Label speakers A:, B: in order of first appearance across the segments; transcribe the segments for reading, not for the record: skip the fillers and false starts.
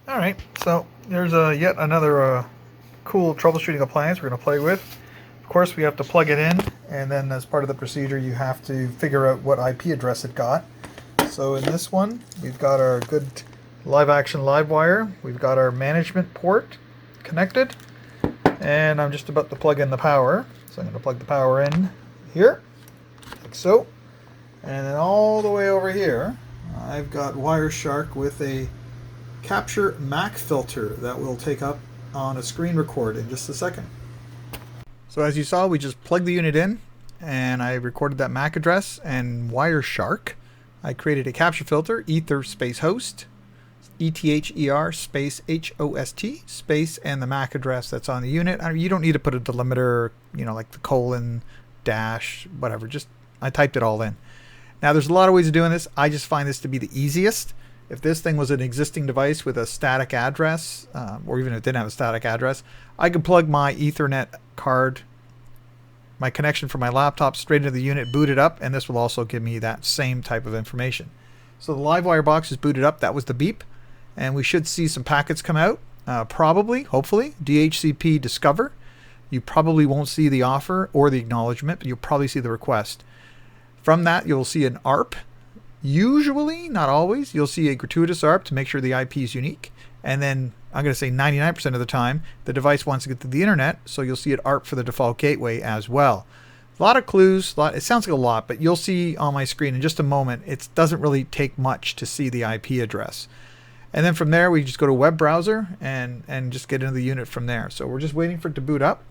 A: Alright, so there's yet another cool troubleshooting appliance we're going to play with. Of course, we have to plug it in, and then as part of the procedure you have to figure out what IP address it got. So in this one, we've got our good live action live wire, we've got our management port connected, and I'm just about to plug in the power. So I'm going to plug the power in here, like so. And then all the way over here, I've got Wireshark with a capture MAC filter that will take up on a screen record in just a second. So as you saw, we just plugged the unit in and I recorded that MAC address, and Wireshark, I created a capture filter, ether space host, ETHER space HOST space, and the MAC address that's on the unit. You don't need to put a delimiter, like the colon, dash, whatever. Just I typed it all in. Now there's a lot of ways of doing this. I just find this to be the easiest. If this thing was an existing device with a static address, or even if it didn't have a static address, I could plug my Ethernet card, my connection from my laptop, straight into the unit, boot it up, and this will also give me that same type of information. So the LiveWire box is booted up. That was the beep. And we should see some packets come out. Probably, hopefully, DHCP discover. You probably won't see the offer or the acknowledgement, but you'll probably see the request. From that, you'll see an ARP. Usually, not always, you'll see a gratuitous ARP to make sure the IP is unique. And then, I'm going to say 99% of the time, the device wants to get to the internet, so you'll see it ARP for the default gateway as well. A lot of clues, it sounds like a lot, but you'll see on my screen in just a moment, it doesn't really take much to see the IP address. And then from there, we just go to web browser and just get into the unit from there. So we're just waiting for it to boot up.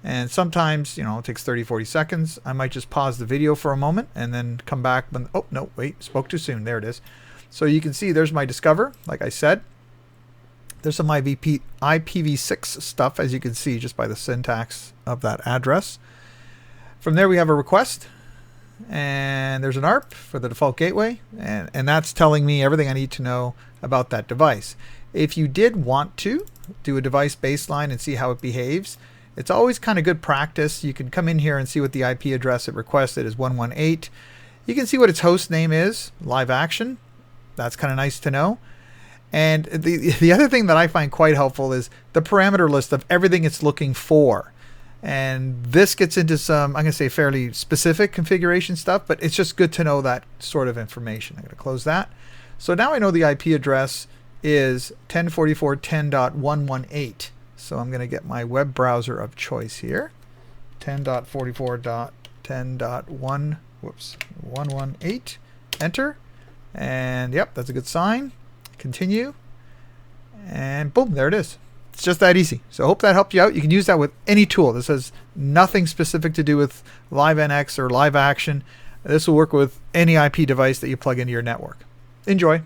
A: And sometimes, it takes 30, 40 seconds. I might just pause the video for a moment and then come back when, oh, no, wait, spoke too soon. There it is. So you can see there's my Discover, like I said. There's some IPv6 stuff, as you can see, just by the syntax of that address. From there, we have a request. And there's an ARP for the default gateway. And that's telling me everything I need to know about that device. If you did want to do a device baseline and see how it behaves, it's always kind of good practice. You can come in here and see what the IP address it requested is 118. You can see what its host name is, live action. That's kind of nice to know. And the other thing that I find quite helpful is the parameter list of everything it's looking for. And this gets into some, I'm going to say, fairly specific configuration stuff, but it's just good to know that sort of information. I'm going to close that. So now I know the IP address is 1044.10.118. So I'm going to get my web browser of choice here. 10.44.10.118. Enter. And yep, that's a good sign. Continue. And boom, there it is. It's just that easy. So I hope that helped you out. You can use that with any tool. This has nothing specific to do with LiveNX or Live Action. This will work with any IP device that you plug into your network. Enjoy.